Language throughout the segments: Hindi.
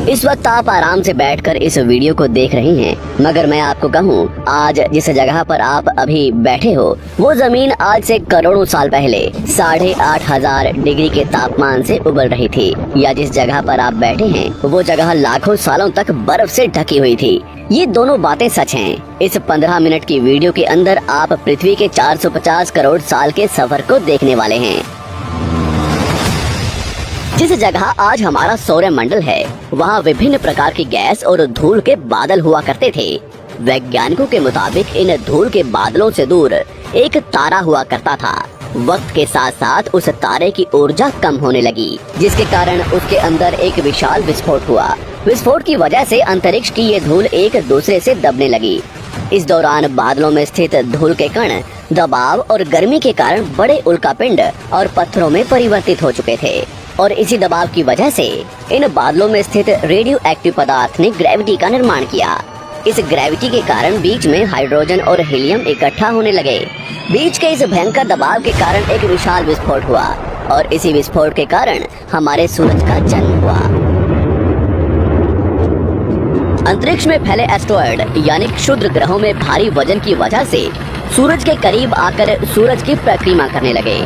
इस वक्त आप आराम से बैठकर इस वीडियो को देख रहे हैं, मगर मैं आपको कहूँ, आज जिस जगह पर आप अभी बैठे हो वो जमीन आज से करोड़ों साल पहले 8,500 डिग्री के तापमान से उबल रही थी, या जिस जगह पर आप बैठे हैं वो जगह लाखों सालों तक बर्फ से ढकी हुई थी। ये दोनों बातें सच हैं। इस 15 मिनट की वीडियो के अंदर आप पृथ्वी के 450 करोड़ साल के सफर को देखने वाले हैं। जिस जगह आज हमारा सौरमंडल है, वहाँ विभिन्न प्रकार की गैस और धूल के बादल हुआ करते थे। वैज्ञानिकों के मुताबिक इन धूल के बादलों से दूर एक तारा हुआ करता था। वक्त के साथ साथ उस तारे की ऊर्जा कम होने लगी, जिसके कारण उसके अंदर एक विशाल विस्फोट हुआ। विस्फोट की वजह से अंतरिक्ष की ये धूल एक दूसरे से दबने लगी। इस दौरान बादलों में स्थित धूल के कण दबाव और गर्मी के कारण बड़े उल्कापिंड और पत्थरों में परिवर्तित हो चुके थे, और इसी दबाव की वजह से इन बादलों में स्थित रेडियो एक्टिव पदार्थ ने ग्रेविटी का निर्माण किया। इस ग्रेविटी के कारण बीच में हाइड्रोजन और हीलियम इकट्ठा होने लगे। बीच के इस भयंकर दबाव के कारण एक विशाल विस्फोट हुआ, और इसी विस्फोट के कारण हमारे सूरज का जन्म हुआ। अंतरिक्ष में फैले एस्टेरॉयड यानी क्षुद्र ग्रहों में भारी वजन की वजह से सूरज के करीब आकर सूरज की परिक्रमा करने लगे।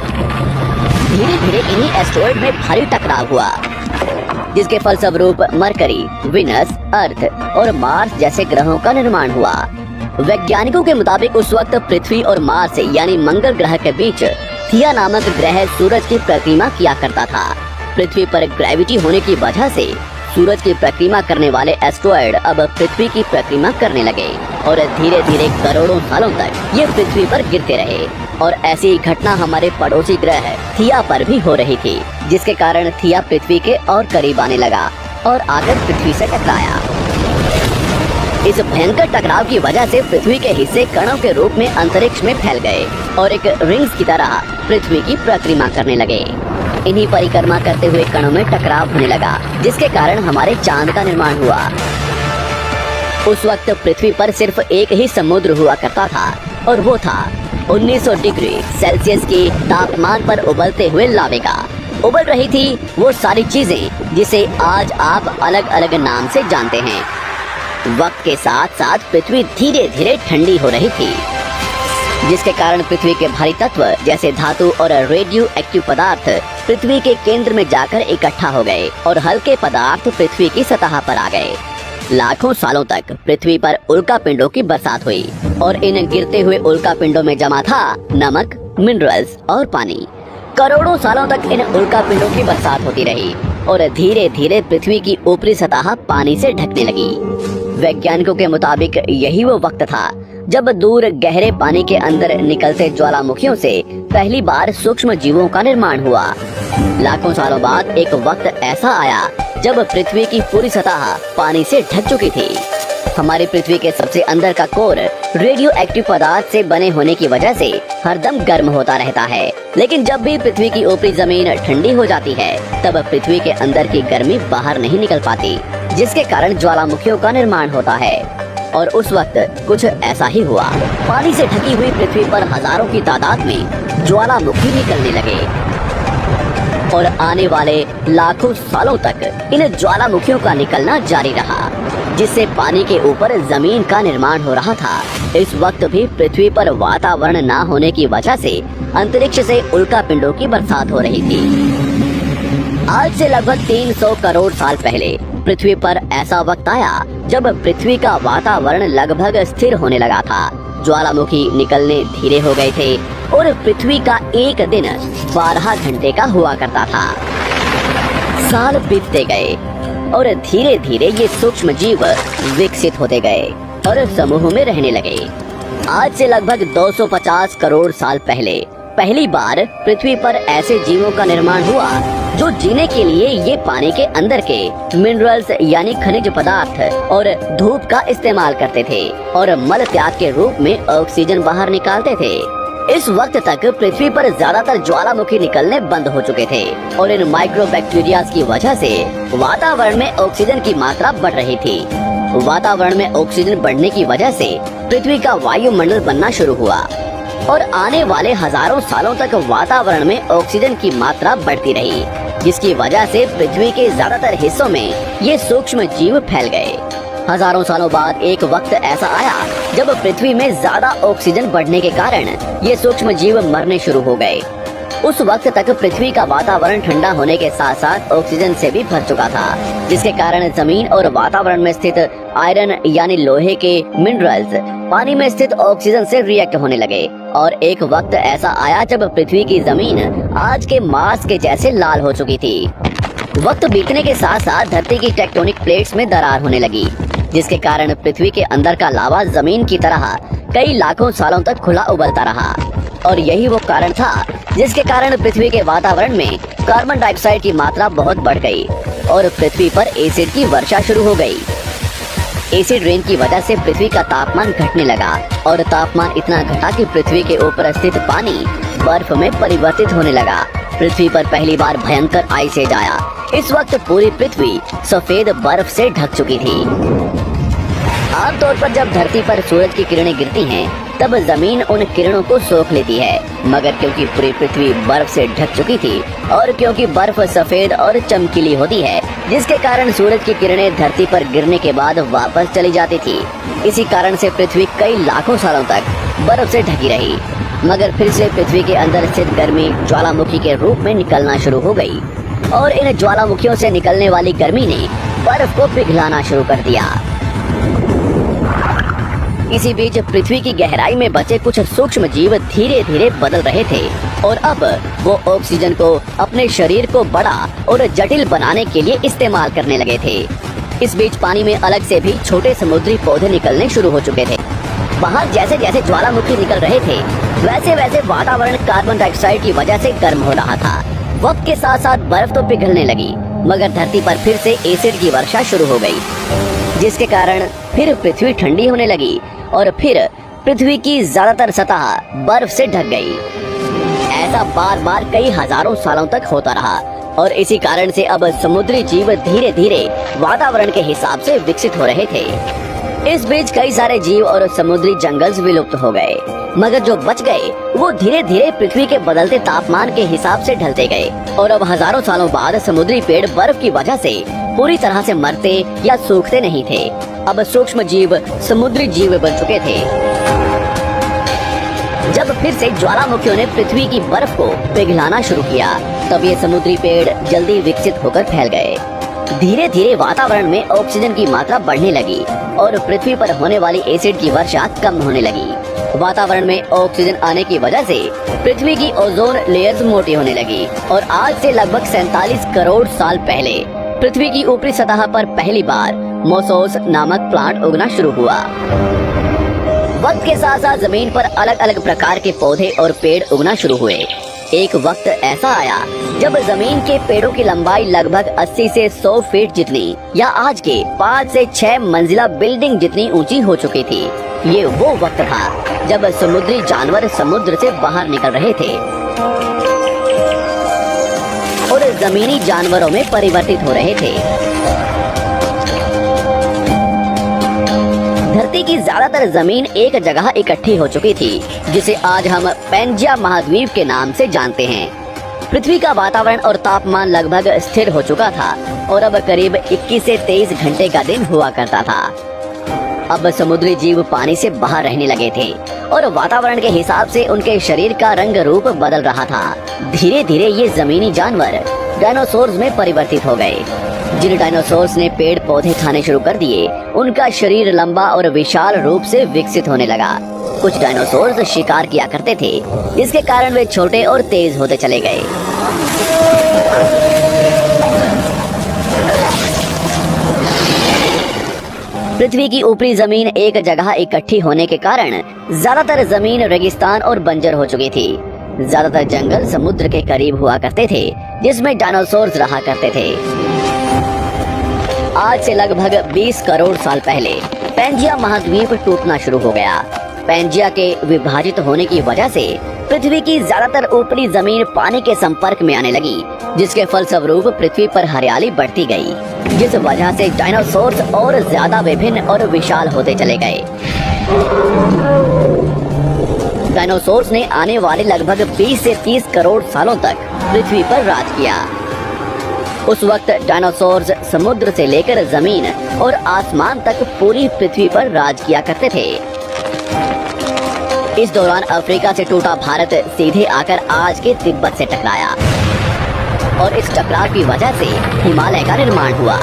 धीरे धीरे इन्हीं एस्टेरॉयड में भारी टकराव हुआ, जिसके फलस्वरूप मरकरी, विनस, अर्थ और मार्स जैसे ग्रहों का निर्माण हुआ। वैज्ञानिकों के मुताबिक उस वक्त पृथ्वी और मार्स यानी मंगल ग्रह के बीच थिया नामक ग्रह सूरज की परिक्रमा किया करता था। पृथ्वी पर ग्रेविटी होने की वजह से सूरज की परिक्रमा करने वाले एस्टेरॉयड अब पृथ्वी की परिक्रमा करने लगे, और धीरे धीरे करोड़ों सालों तक ये पृथ्वी पर गिरते रहे। और ऐसी ही घटना हमारे पड़ोसी ग्रह थिया पर भी हो रही थी, जिसके कारण थिया पृथ्वी के और करीब आने लगा और आकर पृथ्वी से टकराया। इस भयंकर टकराव की वजह से पृथ्वी के हिस्से कणों के रूप में अंतरिक्ष में फैल गए और एक रिंग्स की तरह पृथ्वी की परिक्रमा करने लगे। इन्हीं परिक्रमा करते हुए कणों में टकराव होने लगा, जिसके कारण हमारे चांद का निर्माण हुआ। उस वक्त पृथ्वी पर सिर्फ एक ही समुद्र हुआ करता था, और वो था 1900 डिग्री सेल्सियस की तापमान पर उबलते हुए लावेगा। उबल रही थी वो सारी चीजें जिसे आज आप अलग अलग नाम से जानते हैं। वक्त के साथ साथ पृथ्वी धीरे धीरे ठंडी हो रही थी, जिसके कारण पृथ्वी के भारी तत्व जैसे धातु और रेडियो एक्टिव पदार्थ पृथ्वी के केंद्र में जाकर इकट्ठा हो गए, और हल्के पदार्थ पृथ्वी की सतह पर आ गए। लाखों सालों तक पृथ्वी पर उल्कापिंडों की बरसात हुई, और इन गिरते हुए उल्कापिंडों में जमा था नमक, मिनरल्स और पानी। करोड़ों सालों तक इन उल्कापिंडों की बरसात होती रही, और धीरे धीरे पृथ्वी की ऊपरी सतह पानी से ढकने लगी। वैज्ञानिकों के मुताबिक यही वो वक्त था जब दूर गहरे पानी के अंदर निकलते ज्वालामुखियों से पहली बार सूक्ष्म जीवों का निर्माण हुआ। लाखों सालों बाद एक वक्त ऐसा आया जब पृथ्वी की पूरी सतह पानी से ढक चुकी थी। हमारी पृथ्वी के सबसे अंदर का कोर रेडियो एक्टिव पदार्थ से बने होने की वजह से हरदम गर्म होता रहता है, लेकिन जब भी पृथ्वी की ऊपरी जमीन ठंडी हो जाती है, तब पृथ्वी के अंदर की गर्मी बाहर नहीं निकल पाती, जिसके कारण ज्वालामुखियों का निर्माण होता है। और उस वक्त कुछ ऐसा ही हुआ। पानी से ढकी हुई पृथ्वी पर हजारों की तादाद में ज्वालामुखी निकलने लगे, और आने वाले लाखों सालों तक इन ज्वालामुखियों का निकलना जारी रहा, जिससे पानी के ऊपर जमीन का निर्माण हो रहा था। इस वक्त भी पृथ्वी पर वातावरण न होने की वजह से अंतरिक्ष से उल्कापिंडों की बरसात हो रही थी। आज से लगभग 300 करोड़ साल पहले पृथ्वी पर ऐसा वक्त आया जब पृथ्वी का वातावरण लगभग स्थिर होने लगा था। ज्वालामुखी निकलने धीरे हो गए थे, और पृथ्वी का एक दिन 12 घंटे का हुआ करता था। साल बीतते गए, और धीरे धीरे ये सूक्ष्म जीव विकसित होते गए और समूह में रहने लगे। आज से लगभग 250 करोड़ साल पहले पहली बार पृथ्वी पर ऐसे जीवों का निर्माण हुआ जो जीने के लिए ये पानी के अंदर के मिनरल्स यानी खनिज पदार्थ और धूप का इस्तेमाल करते थे, और मल त्याग के रूप में ऑक्सीजन बाहर निकालते थे। इस वक्त तक पृथ्वी पर ज्यादातर ज्वालामुखी निकलने बंद हो चुके थे, और इन माइक्रोबैक्टीरिया की वजह से वातावरण में ऑक्सीजन की मात्रा बढ़ रही थी। वातावरण में ऑक्सीजन बढ़ने की वजह से पृथ्वी का वायुमंडल बनना शुरू हुआ, और आने वाले हजारों सालों तक वातावरण में ऑक्सीजन की मात्रा बढ़ती रही, जिसकी वजह से पृथ्वी के ज्यादातर हिस्सों में ये सूक्ष्म जीव फैल गए। हजारों सालों बाद एक वक्त ऐसा आया जब पृथ्वी में ज्यादा ऑक्सीजन बढ़ने के कारण ये सूक्ष्म जीव मरने शुरू हो गए। उस वक्त तक पृथ्वी का वातावरण ठंडा होने के साथ साथ ऑक्सीजन से भी भर चुका था, जिसके कारण जमीन और वातावरण में स्थित आयरन यानी लोहे के मिनरल्स पानी में स्थित ऑक्सीजन से रिएक्ट होने लगे। और एक वक्त ऐसा आया जब पृथ्वी की जमीन आज के मार्स के जैसे लाल हो चुकी थी। वक्त बीतने के साथ साथ धरती की टेक्टोनिक प्लेट्स में दरार होने लगी, जिसके कारण पृथ्वी के अंदर का लावा जमीन की तरह कई लाखों सालों तक खुला उबलता रहा। और यही वो कारण था जिसके कारण पृथ्वी के वातावरण में कार्बन डाइऑक्साइड की मात्रा बहुत बढ़ गई और पृथ्वी पर एसिड की वर्षा शुरू हो गई। एसिड रेन की वजह से पृथ्वी का तापमान घटने लगा और तापमान इतना घटा कि पृथ्वी के ऊपर स्थित पानी बर्फ में परिवर्तित होने लगा। पृथ्वी पर पहली बार भयंकर आइस एज आया। इस वक्त पूरी पृथ्वी सफेद बर्फ से ढक चुकी थी। आमतौर पर जब धरती पर सूरज की किरणें गिरती हैं, तब जमीन उन किरणों को सोख लेती है, मगर क्योंकि पूरी पृथ्वी बर्फ से ढक चुकी थी और क्योंकि बर्फ सफेद और चमकीली होती है, जिसके कारण सूरज की किरणें धरती पर गिरने के बाद वापस चली जाती थी। इसी कारण से पृथ्वी कई लाखों सालों तक बर्फ से ढकी रही, मगर फिर से पृथ्वी के अंदर स्थित गर्मी ज्वालामुखी के रूप में निकलना शुरू हो गई और इन ज्वालामुखियों से निकलने वाली गर्मी ने बर्फ को पिघलाना शुरू कर दिया। इसी बीच पृथ्वी की गहराई में बचे कुछ सूक्ष्म जीव धीरे धीरे बदल रहे थे और अब वो ऑक्सीजन को अपने शरीर को बड़ा और जटिल बनाने के लिए इस्तेमाल करने लगे थे। इस बीच पानी में अलग से भी छोटे समुद्री पौधे निकलने शुरू हो चुके थे। बाहर जैसे जैसे ज्वालामुखी निकल रहे थे, वैसे वैसे वातावरण कार्बन डाइऑक्साइड की वजह से गर्म हो रहा था। वक्त के साथ साथ बर्फ तो पिघलने लगी, मगर धरती पर फिर से एसिड की वर्षा शुरू हो गई, जिसके कारण फिर पृथ्वी ठंडी होने लगी और फिर पृथ्वी की ज्यादातर सतह बर्फ से ढक गई। ऐसा बार बार कई हजारों सालों तक होता रहा और इसी कारण से अब समुद्री जीव धीरे धीरे वातावरण के हिसाब से विकसित हो रहे थे। इस बीच कई सारे जीव और समुद्री जंगल विलुप्त हो गए, मगर जो बच गए वो धीरे धीरे पृथ्वी के बदलते तापमान के हिसाब से ढलते गए और अब हजारों सालों बाद समुद्री पेड़ बर्फ की वजह से पूरी तरह से मरते या सूखते नहीं थे। अब सूक्ष्म जीव समुद्री जीव बन चुके थे। जब फिर से ज्वालामुखियों ने पृथ्वी की बर्फ को पिघलाना शुरू किया, तब ये समुद्री पेड़ जल्दी विकसित होकर फैल गए। धीरे धीरे वातावरण में ऑक्सीजन की मात्रा बढ़ने लगी और पृथ्वी पर होने वाली एसिड की वर्षा कम होने लगी। वातावरण में ऑक्सीजन आने की वजह से पृथ्वी की ओजोन लेयर्स मोटी होने लगी और आज से लगभग 47 करोड़ साल पहले पृथ्वी की ऊपरी सतह पर पहली बार मोसोस नामक प्लांट उगना शुरू हुआ। वक्त के साथ साथ जमीन पर अलग अलग प्रकार के पौधे और पेड़ उगना शुरू हुए। एक वक्त ऐसा आया जब जमीन के पेड़ों की लंबाई लगभग 80 से 100 फीट जितनी या आज के 5 से 6 मंजिला बिल्डिंग जितनी ऊंची हो चुकी थी। ये वो वक्त था जब समुद्री जानवर समुद्र से बाहर निकल रहे थे और जमीनी जानवरों में परिवर्तित हो रहे थे। धरती की ज्यादातर जमीन एक जगह इकट्ठी हो चुकी थी, जिसे आज हम पैंजिया महाद्वीप के नाम से जानते हैं। पृथ्वी का वातावरण और तापमान लगभग स्थिर हो चुका था और अब करीब 21 से 23 घंटे का दिन हुआ करता था। अब समुद्री जीव पानी से बाहर रहने लगे थे और वातावरण के हिसाब से उनके शरीर का रंग रूप बदल रहा था। धीरे धीरे ये जमीनी जानवर डायनासोर्स में परिवर्तित हो गए। जिन डायनासोर्स ने पेड़ पौधे खाने शुरू कर दिए, उनका शरीर लंबा और विशाल रूप से विकसित होने लगा। कुछ डायनासोर्स शिकार किया करते थे, जिसके कारण वे छोटे और तेज होते चले गए। पृथ्वी की ऊपरी जमीन एक जगह इकट्ठी होने के कारण ज्यादातर जमीन रेगिस्तान और बंजर हो चुकी थी। ज्यादातर जंगल समुद्र के करीब हुआ करते थे, जिसमें डायनासोर्स रहा करते थे। आज से लगभग 20 करोड़ साल पहले पैंजिया महाद्वीप टूटना शुरू हो गया। पैंजिया के विभाजित होने की वजह से पृथ्वी की ज्यादातर ऊपरी जमीन पानी के संपर्क में आने लगी, जिसके फलस्वरूप पृथ्वी पर हरियाली बढ़ती गई, जिस वजह से डायनासोर्स और ज्यादा विभिन्न और विशाल होते चले गए। डायनासोर्स ने आने वाले लगभग 20 से 30 करोड़ सालों तक पृथ्वी पर राज किया। उस वक्त डायनासोर्स समुद्र से लेकर जमीन और आसमान तक पूरी पृथ्वी पर राज किया करते थे। इस दौरान अफ्रीका से टूटा भारत सीधे आकर आज के तिब्बत से टकराया और इस टकराव की वजह से हिमालय का निर्माण हुआ।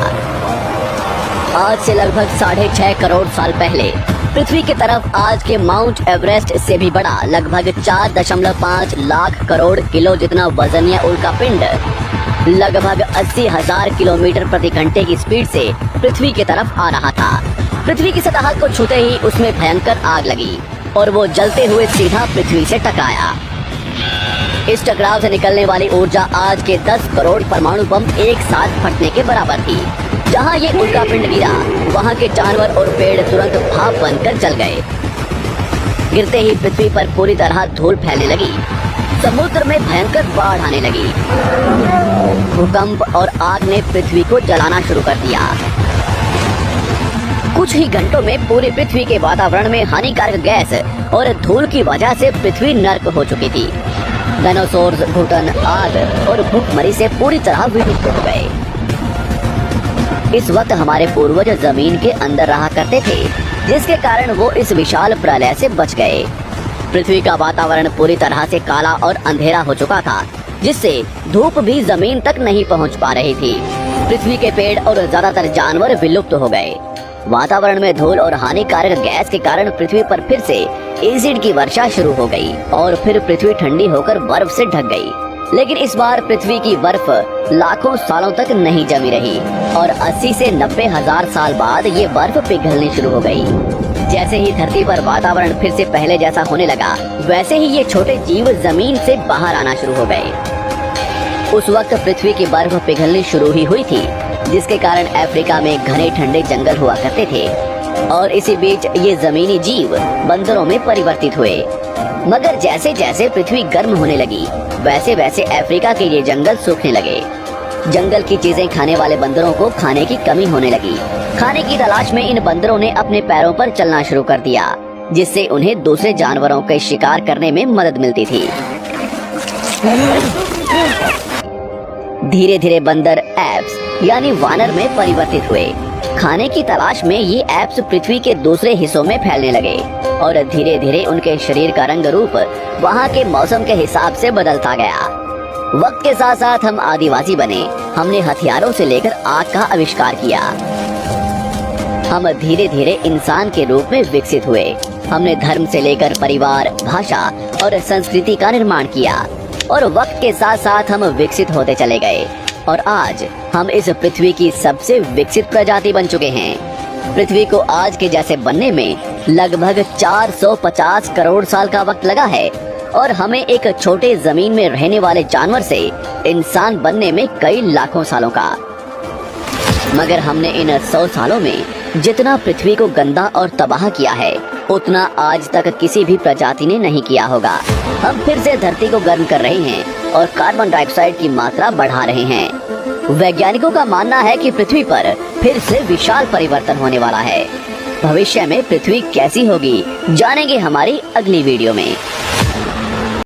आज से लगभग 6.5 करोड़ साल पहले पृथ्वी की तरफ आज के माउंट एवरेस्ट से भी बड़ा लगभग 4.5 लाख करोड़ किलो जितना वजनीय उल्कापिंड लगभग 80,000 किलोमीटर प्रति घंटे की स्पीड से पृथ्वी की तरफ आ रहा था। पृथ्वी की सतह को छूते ही उसमें भयंकर आग लगी और वो जलते हुए सीधा पृथ्वी से टकराया। इस टकराव से निकलने वाली ऊर्जा आज के 10 करोड़ परमाणु बम एक साथ फटने के बराबर थी। जहां ये उल्कापिंड गिरा वहां के जानवर और पेड़ तुरंत भाप बनकर जल गए। गिरते ही पृथ्वी पर पूरी तरह धूल फैलने लगी। समुद्र में भयंकर बाढ़ आने लगी। भूकंप और आग ने पृथ्वी को जलाना शुरू कर दिया। कुछ ही घंटों में पूरी पृथ्वी के वातावरण में हानिकारक गैस और धूल की वजह से पृथ्वी नर्क हो चुकी थी। डायनासोर्स, घुटन, आग और भूखमरी से पूरी तरह विलुप्त हो गए। इस वक्त हमारे पूर्वज जमीन के अंदर रहा करते थे, जिसके कारण वो इस विशाल प्रलय से बच गए। पृथ्वी का वातावरण पूरी तरह से काला और अंधेरा हो चुका था, जिससे धूप भी जमीन तक नहीं पहुंच पा रही थी। पृथ्वी के पेड़ और ज्यादातर जानवर विलुप्त हो गए। वातावरण में धूल और हानिकारक गैस के कारण पृथ्वी पर फिर से एसिड की वर्षा शुरू हो गई और फिर पृथ्वी ठंडी होकर बर्फ से ढक गई। लेकिन इस बार पृथ्वी की बर्फ लाखों सालों तक नहीं जमी रही और 80 से 90 हजार साल बाद ये बर्फ पिघलनी शुरू हो गई। जैसे ही धरती पर वातावरण फिर से पहले जैसा होने लगा, वैसे ही ये छोटे जीव जमीन से बाहर आना शुरू हो गए। उस वक्त पृथ्वी की बर्फ पिघलनी शुरू ही हुई थी, जिसके कारण अफ्रीका में घने ठंडे जंगल हुआ करते थे और इसी बीच ये जमीनी जीव बंदरों में परिवर्तित हुए। मगर जैसे जैसे पृथ्वी गर्म होने लगी, वैसे वैसे अफ्रीका के ये जंगल सूखने लगे। जंगल की चीजें खाने वाले बंदरों को खाने की कमी होने लगी। खाने की तलाश में इन बंदरों ने अपने पैरों पर चलना शुरू कर दिया, जिससे उन्हें दूसरे जानवरों के शिकार करने में मदद मिलती थी। धीरे धीरे बंदर एप्स यानी वानर में परिवर्तित हुए। खाने की तलाश में ये एप्स पृथ्वी के दूसरे हिस्सों में फैलने लगे और धीरे धीरे उनके शरीर का रंग रूप वहाँ के मौसम के हिसाब से बदलता गया। वक्त के साथ साथ हम आदिवासी बने। हमने हथियारों से लेकर आग का आविष्कार किया। हम धीरे धीरे इंसान के रूप में विकसित हुए। हमने धर्म से लेकर परिवार, भाषा और संस्कृति का निर्माण किया और वक्त के साथ साथ हम विकसित होते चले गए और आज हम इस पृथ्वी की सबसे विकसित प्रजाति बन चुके हैं। पृथ्वी को आज के जैसे बनने में लगभग 450 करोड़ साल का वक्त लगा है और हमें एक छोटे जमीन में रहने वाले जानवर से इंसान बनने में कई लाखों सालों का। मगर हमने इन 100 सालों में जितना पृथ्वी को गंदा और तबाह किया है, उतना आज तक किसी भी प्रजाति ने नहीं किया होगा। हम फिर से धरती को गर्म कर रहे हैं और कार्बन डाइऑक्साइड की मात्रा बढ़ा रहे हैं। वैज्ञानिकों का मानना है कि पृथ्वी पर फिर से विशाल परिवर्तन होने वाला है। भविष्य में पृथ्वी कैसी होगी, जानेंगे हमारी अगली वीडियो में।